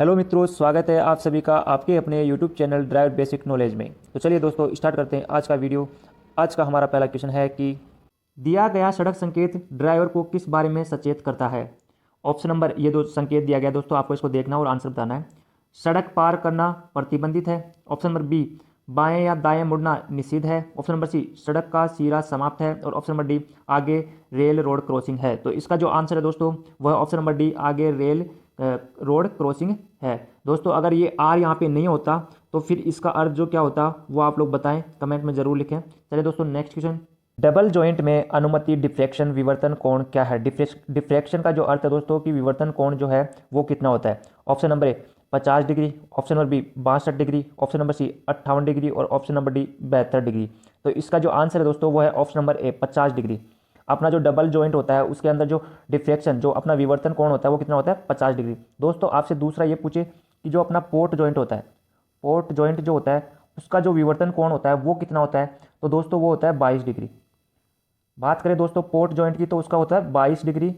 Hello मित्रों, स्वागत है आप सभी का आपके अपने YouTube channel driver basic knowledge में। तो चलिए दोस्तों स्टार्ट करते हैं आज का वीडियो। आज का हमारा पहला क्वेश्चन है कि दिया गया सड़क संकेत ड्राइवर को किस बारे में सचेत करता है। ऑप्शन नंबर, ये दो संकेत दिया गया दोस्तों, आपको इसको देखना और आंसर बताना है। सड़क पार करना प्रतिबंधित है। ऑप्शन नंबर बी, बाएं या दाएं मुड़ना निषिद्ध है। ऑप्शन नंबर सी, सड़क का सिरा समाप्त है। और ऑप्शन नंबर डी, आगे रेल रोड क्रॉसिंग है। तो इसका जो आंसर है दोस्तों वह ऑप्शन नंबर डी, आगे रेल रोड क्रॉसिंग है। दोस्तों अगर ये आर यहाँ पे नहीं होता तो फिर इसका अर्थ जो क्या होता वो आप लोग बताएं, कमेंट में जरूर लिखें। चलिए दोस्तों नेक्स्ट क्वेश्चन। डबल जॉइंट में अनुमति डिफ्रैक्शन विवर्तन कोण क्या है। डिफ्रैक्शन का जो अर्थ है दोस्तों कि विवर्तन कोण जो है वो कितना होता है। Option number A 50 degree, option number B 62 degree, option number C 58 degree और ऑप्शन नंबर डी 72 डिग्री। तो इसका जो आंसर है दोस्तों वो है ऑप्शन नंबर ए 50 डिग्री। अपना जो डबल जॉइंट होता है उसके अंदर जो डिफ्रैक्शन जो अपना विवर्तन कोण होता है वो कितना होता है 50 डिग्री। दोस्तों आपसे दूसरा ये पूछे कि जो अपना पोर्ट जॉइंट होता है, पोर्ट जॉइंट जो होता है उसका जो विवर्तन कोण होता है वो कितना होता है, तो दोस्तों वो होता है 22 डिग्री। बात करें दोस्तों पोर्ट जॉइंट की तो उसका होता है 22 डिग्री।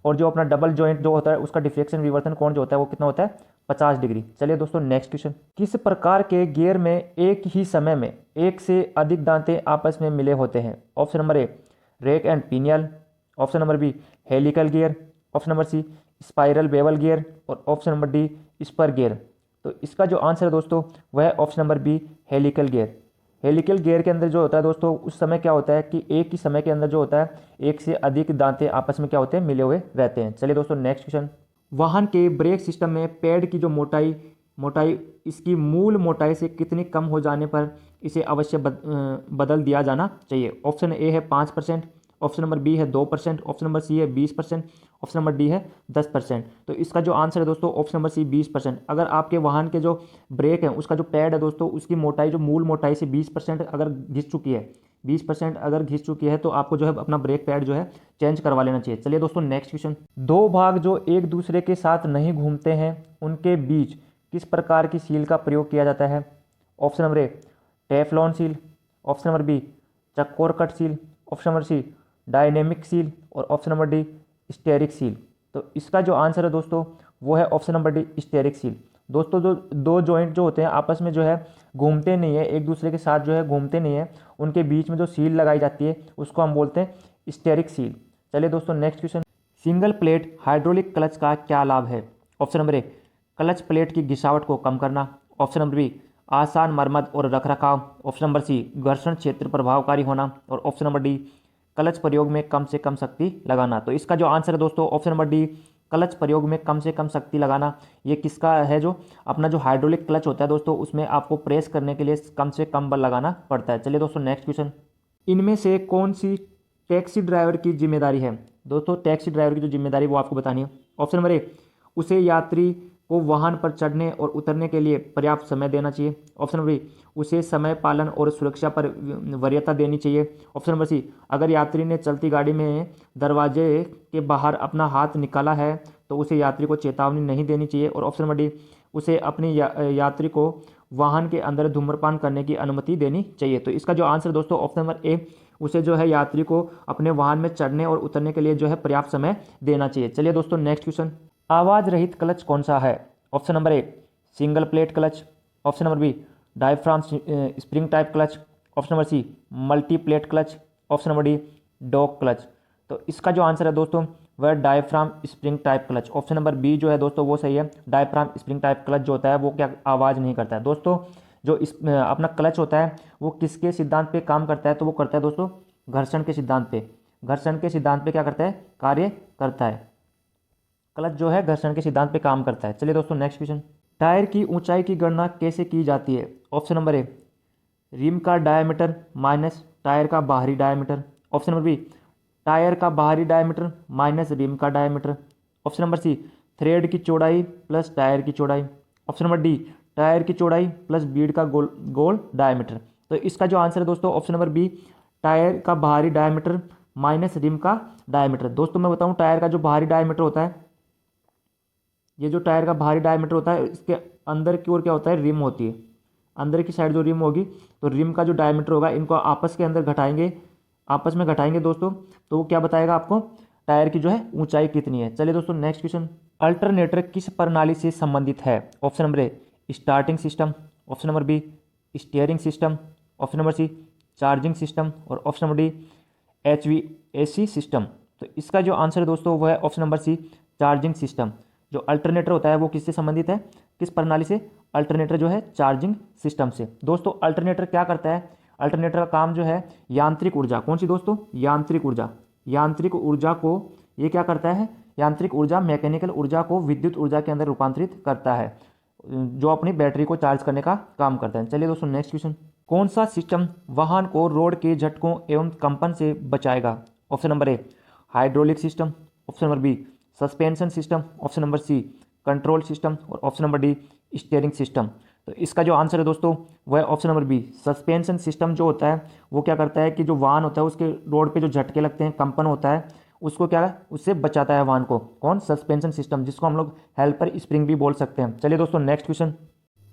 और जो अपना डबल जॉइंट जो होता है उसका डिफ्लेक्शन विवर्तन कोण जो होता है वो कितना होता है 50 डिग्री। चलिए दोस्तों नेक्स्ट क्वेश्चन। किस प्रकार के गियर में एक ही समय में एक से अधिक दांते आपस में मिले होते हैं। Option number A rack and pinion, option number B helical gear, option number C spiral bevel gear और option number D spur gear. तो इसका जो आंसर है दोस्तों वह है option number B helical gear. Helical gear के अंदर जो होता है दोस्तों उस समय क्या होता है कि एक ही समय के अंदर जो होता है एक से अधिक दांते आपस में क्या होते हैं मिले हुए रहते हैं। चलिए दोस्तों नेक्स्ट क्वेश्चन। वाहन के ब्रेक सिस्टम में पैड की जो मोटाई मोटाई इसकी मूल मोटाई से कितनी कम हो जाने पर इसे अवश्य बदल दिया जाना चाहिए। ऑप्शन ए है 5%, ऑप्शन नंबर बी है 2%, ऑप्शन नंबर सी है 20%, ऑप्शन नंबर डी है 10%। तो इसका जो आंसर है दोस्तों ऑप्शन नंबर सी 20%। अगर आपके वाहन के जो ब्रेक है उसका जो पैड है दोस्तों उसकी मोटाई जो मूल मोटाई से 20% अगर घिस चुकी है, 20% अगर घिस चुकी है तो आपको जो है अपना ब्रेक पैड जो है चेंज करवा लेना चाहिए। चलिए दोस्तों नेक्स्ट क्वेश्चन। दो भाग जो एक दूसरे के साथ नहीं घूमते हैं उनके बीच किस प्रकार की सील का प्रयोग किया जाता है। Option number A Teflon seal, option number B चक्कोर cut seal, option number C dynamic seal और option number D static seal. तो इसका जो आंसर है दोस्तों वो है option number D static seal. दोस्तों जो दो जॉइंट जो होते हैं आपस में जो है घूमते नहीं है, एक दूसरे के साथ जो है घूमते नहीं है, उनके बीच में जो सील लगाई जाती है उसको हम बोलते हैं स्टेरिक सील। चलिए दोस्तों next question. Single plate hydraulic clutch का क्या लाभ है। Option number A clutch plate की घिसावट को कम करना, ऑप्शन नंबर बी आसान मरम्मत और रखरखाव, ऑप्शन नंबर सी घर्षण क्षेत्र प्रभावकारी होना और ऑप्शन नंबर डी क्लच प्रयोग में कम से कम शक्ति लगाना। तो इसका जो आंसर है दोस्तों ऑप्शन नंबर डी क्लच प्रयोग में कम से कम शक्ति लगाना। ये किसका है, जो अपना जो हाइड्रोलिक क्लच होता है दोस्तों उसमें आपको प्रेस करने के लिए कम से कम बल लगाना पड़ता है। चलिए दोस्तों नेक्स्ट क्वेश्चन। इनमें से कौन सी टैक्सी ड्राइवर की जिम्मेदारी है। दोस्तों टैक्सी ड्राइवर की जो जिम्मेदारी वो आपको बतानी है। ऑप्शन नंबर ए उसे यात्री को वाहन पर चढ़ने और उतरने के लिए पर्याप्त समय देना चाहिए। ऑप्शन नंबर बी उसे समय पालन और सुरक्षा पर वरीयता देनी चाहिए। ऑप्शन नंबर सी अगर यात्री ने चलती गाड़ी में दरवाजे के बाहर अपना हाथ निकाला है तो उसे यात्री को चेतावनी नहीं देनी चाहिए। और ऑप्शन नंबर डी उसे अपनी यात्री को वाहन के अंदर धूम्रपान करने की अनुमति देनी चाहिए। तो इसका जो आंसर दोस्तों ऑप्शन नंबर ए उसे जो है यात्री को अपने वाहन में चढ़ने और उतरने के लिए जो है पर्याप्त समय देना चाहिए। चलिए दोस्तों नेक्स्ट क्वेश्चन। आवाज रहित क्लच कौन सा है। Option number A single plate clutch, option number B diaphragm spring type clutch, option number C multi plate clutch, option number D dog clutch. तो इसका जो आंसर है दोस्तों वह diaphragm spring type clutch. Option number B जो है दोस्तों वो सही है। डायफ्राम स्प्रिंग टाइप क्लच जो होता है वो क्या आवाज़ नहीं करता है। दोस्तों जो इस अपना क्लच होता है वो किसके सिद्धांत पे काम करता है, तो वो करता है दोस्तों घर्षण के सिद्धांत पे। घर्षण के सिद्धांत पे क्या करता है, कार्य करता है। क्लच जो है घर्षण के सिद्धांत पे काम करता है। चलिए दोस्तों नेक्स्ट क्वेश्चन। टायर की ऊंचाई की गणना कैसे की जाती है। ऑप्शन नंबर ए रिम का डायमीटर माइनस टायर का बाहरी diameter, option number B tyre का बाहरी डायमीटर माइनस रिम का diameter, option number C thread की चौड़ाई प्लस टायर की चौड़ाई, ऑप्शन नंबर डी टायर की चौड़ाई प्लस बीड का गोल डायमीटर। तो इसका जो आंसर है दोस्तों ऑप्शन नंबर बी टायर का बाहरी डायमीटर माइनस रिम का डायमीटर। दोस्तों मैं बताऊं टायर का जो बाहरी डायमीटर होता है, ये जो टायर का बाहरी डायमीटर होता है इसके अंदर की ओर क्या होता है, रिम होती है। अंदर की साइड जो रिम होगी तो रिम का जो डायमीटर होगा इनको आपस के अंदर घटाएंगे, आपस में घटाएंगे दोस्तों, तो वो क्या बताएगा आपको टायर की जो है ऊंचाई कितनी है। चलिए दोस्तों नेक्स्ट क्वेश्चन, अल्टरनेटर किस प्रणाली से संबंधित है। Option number A starting system, option number B steering system, option number C charging system और option number D HVAC system. तो इसका जो आंसर है दोस्तों वह है option number C charging system. जो अल्टरनेटर होता है वो किससे संबंधित है, किस प्रणाली से, अल्टरनेटर जो है चार्जिंग सिस्टम से। दोस्तों अल्टरनेटर क्या करता है, अल्टरनेटर का काम जो है यांत्रिक ऊर्जा, कौन सी दोस्तों, यांत्रिक ऊर्जा, यांत्रिक ऊर्जा को ये क्या करता है, यांत्रिक ऊर्जा मैकेनिकल ऊर्जा को विद्युत ऊर्जा के अंदर रूपांतरित करता है, जो अपनी बैटरी को चार्ज करने का काम करता है। चलिए दोस्तों नेक्स्ट क्वेश्चन, कौन सा सिस्टम वाहन को रोड के झटकों एवं कंपन से बचाएगा। Option number A hydraulic system, option number B suspension system, option number C control system और option number D steering system. तो इसका जो आंसर है दोस्तों वह option number B suspension system जो होता है वो क्या करता है कि जो वाहन होता है उसके रोड पे जो झटके लगते हैं, कंपन होता है, उसको क्या उससे बचाता है वाहन को। कौन, सस्पेंशन सिस्टम, जिसको हम लोग हेल्पर स्प्रिंग भी बोल सकते हैं। चलिए दोस्तों नेक्स्ट क्वेश्चन,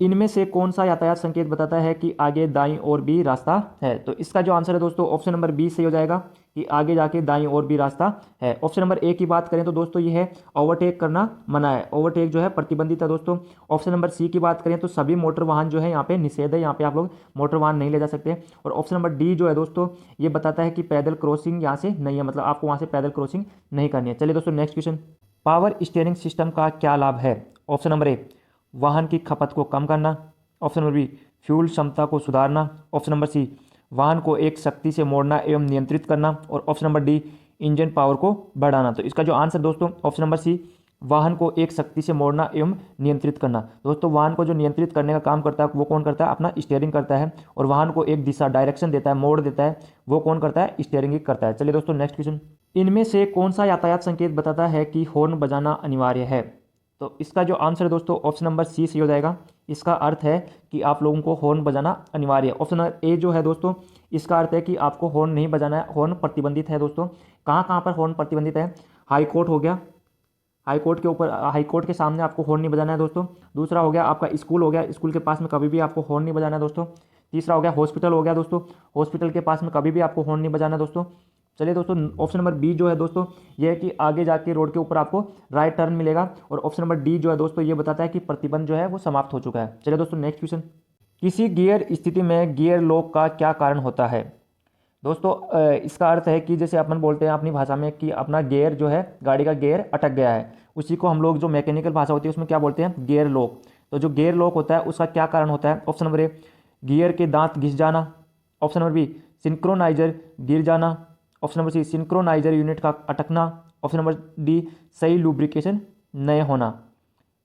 इनमें से कौन सा यातायात संकेत बताता है कि आगे दाईं ओर भी रास्ता है। तो इसका जो आंसर है दोस्तों ऑप्शन नंबर बी सही हो जाएगा कि आगे जाके दाईं ओर भी रास्ता है। ऑप्शन नंबर ए की बात करें तो दोस्तों ये है ओवरटेक करना मना है, ओवरटेक जो है प्रतिबंधित है दोस्तों। ऑप्शन नंबर सी की बात करें तो सभी मोटर वाहन जो है यहाँ पे निषेध है, यहाँ पे आप लोग मोटर वाहन नहीं ले जा सकते। और ऑप्शन नंबर डी जो है दोस्तों ये बताता है कि पैदल क्रॉसिंग यहाँ से नहीं है, मतलब आपको वहाँ से पैदल क्रॉसिंग नहीं करनी है। चलिए दोस्तों next question, power steering system का क्या लाभ है। ऑप्शन नंबर ए वाहन की खपत को कम करना, ऑप्शन नंबर बी फ्यूल क्षमता को सुधारना, ऑप्शन नंबर सी वाहन को एक शक्ति से मोड़ना एवं नियंत्रित करना और option number D engine power को बढ़ाना। तो इसका जो आंसर दोस्तों ऑप्शन नंबर सी वाहन को एक शक्ति से मोड़ना एवं नियंत्रित करना। दोस्तों वाहन को जो नियंत्रित करने का काम करता है वो कौन करता है, अपना स्टीयरिंग करता है, और वाहन को एक दिशा डायरेक्शन देता है, मोड़ देता है, वो कौन करता है, स्टीयरिंग ही करता है। चलिए दोस्तों नेक्स्ट क्वेश्चन, इनमें से कौन सा यातायात संकेत बताता है कि हॉर्न बजाना अनिवार्य है। तो इसका जो आंसर है दोस्तों ऑप्शन नंबर सी सही हो जाएगा। इसका अर्थ है कि आप लोगों को हॉर्न बजाना अनिवार्य है। ऑप्शन नंबर ए जो है दोस्तों इसका अर्थ है कि आपको हॉर्न नहीं बजाना है, हॉर्न प्रतिबंधित है। दोस्तों कहाँ कहाँ पर हॉर्न प्रतिबंधित है, हाई कोर्ट हो गया, हाई कोर्ट के ऊपर, हाई कोर्ट के सामने आपको हॉर्न नहीं बजाना है दोस्तों। दूसरा हो गया आपका स्कूल हो गया, स्कूल के पास में कभी भी आपको हॉर्न नहीं बजाना है दोस्तों। तीसरा हो गया हॉस्पिटल हो गया दोस्तों, हॉस्पिटल के पास में कभी भी आपको हॉर्न नहीं बजाना है दोस्तों। चलिए दोस्तों ऑप्शन नंबर बी जो है दोस्तों ये है कि आगे जाके रोड के ऊपर आपको राइट टर्न मिलेगा, और ऑप्शन नंबर डी जो है दोस्तों ये बताता है कि प्रतिबंध जो है वो समाप्त हो चुका है। चलिए दोस्तों नेक्स्ट क्वेश्चन, किसी गियर स्थिति में गियर लॉक का क्या कारण होता है। दोस्तों इसका अर्थ है कि जैसे अपन बोलते हैं अपनी भाषा में कि अपना गियर जो है, गाड़ी का गियर अटक गया है, उसी को हम लोग जो मैकेनिकल भाषा होती है उसमें क्या बोलते हैं, गियर लॉक। तो जो गियर लॉक होता है उसका क्या कारण होता है। ऑप्शन नंबर ए गियर के दांत घिस जाना, ऑप्शन नंबर बी सिंक्रोनाइजर गिर जाना, option number C synchroniser unit का अटकना, ऑप्शन नंबर डी सही लुब्रिकेशन न होना।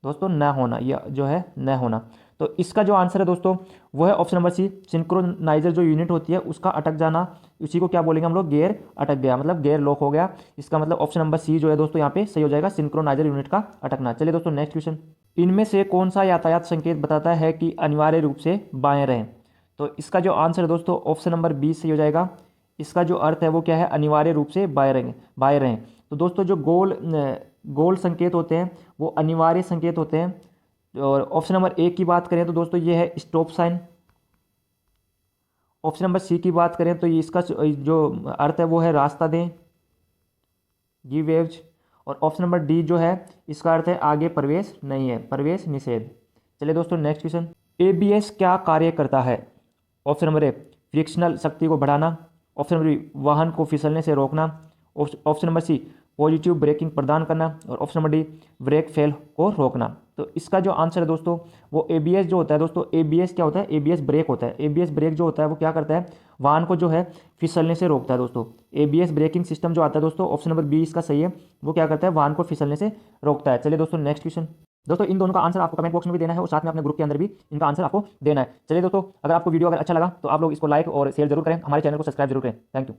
दोस्तों न होना, यह जो है न होना। तो इसका जो आंसर है दोस्तों वो है ऑप्शन नंबर सी सिंक्रोनाइजर जो यूनिट होती है उसका अटक जाना, उसी को क्या बोलेंगे हम लोग, गियर अटक गया, मतलब गियर लॉक हो गया। इसका मतलब ऑप्शन नंबर सी जो है दोस्तों यहाँ पे सही हो जाएगा, सिंक्रोनाइजर यूनिट का अटकना। चलिए दोस्तों नेक्स्ट क्वेश्चन, इनमें से कौन सा यातायात संकेत बताता है कि अनिवार्य रूप से बाएं रहें। तो इसका जो आंसर है दोस्तों ऑप्शन नंबर बी सही हो जाएगा। इसका जो अर्थ है वो क्या है, अनिवार्य रूप से बाएं रहें। तो दोस्तों जो गोल संकेत होते हैं वो अनिवार्य संकेत होते हैं। और ऑप्शन नंबर ए की बात करें तो दोस्तों ये है stop sign. Option number C की बात करें तो ये इसका जो अर्थ है वो है रास्ता दें, गिव वेज। और ऑप्शन नंबर डी जो है इसका अर्थ है आगे प्रवेश नहीं है, प्रवेश निषेध। चलिए दोस्तों नेक्स्ट क्वेश्चन, एबीएस क्या कार्य करता है। ऑप्शन नंबर ए फ्रिक्शनल शक्ति को बढ़ाना, ऑप्शन नंबर बी वाहन को फिसलने से रोकना, option number C positive braking प्रदान करना और option number D brake fail को रोकना। तो इसका जो आंसर है दोस्तों वो एबीएस जो होता है दोस्तों, एबीएस क्या होता है, एबीएस ब्रेक होता है। एबीएस ब्रेक जो होता है वो क्या करता है, वाहन को जो है फिसलने से रोकता है दोस्तों। एबीएस ब्रेकिंग सिस्टम जो आता है दोस्तों ऑप्शन नंबर बी इसका सही है, वो क्या करता है, वाहन को फिसलने से रोकता है। चलिए दोस्तों नेक्स्ट क्वेश्चन, दोस्तों इन दोनों का आंसर आपको कमेंट बॉक्स में भी देना है और साथ में अपने ग्रुप के अंदर भी इनका आंसर आपको देना है। चलिए दोस्तों अगर आपको वीडियो अगर अच्छा लगा तो आप लोग इसको लाइक और शेयर जरूर करें, हमारे चैनल को सब्सक्राइब जरूर करें। Thank you.